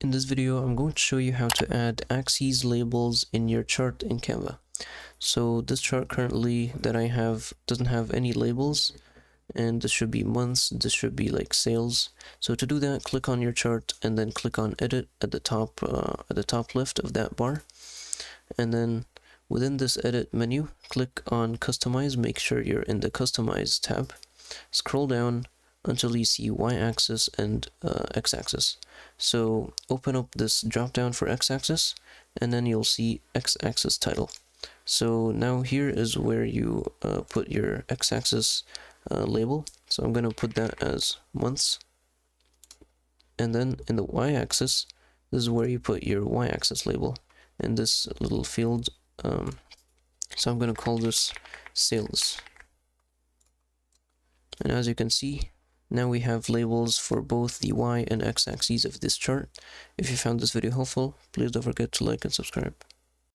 In this video, I'm going to show you how to add axes labels in your chart in Canva. So this chart currently that I have doesn't have any labels, and this should be months, this should be like sales. So to do that, click on your chart and then click on edit at the top left of that bar. And then within this edit menu, click on customize, make sure you're in the customize tab. Scroll down until you see y-axis and x-axis. So open up this drop down for x-axis and then you'll see x-axis title. So now here is where you put your x-axis label. So I'm going to put that as months. And then in the y-axis, this is where you put your y-axis label in this little field. So I'm going to call this sales. And as you can see, now we have labels for both the y and x axes of this chart. If you found this video helpful, please don't forget to like and subscribe.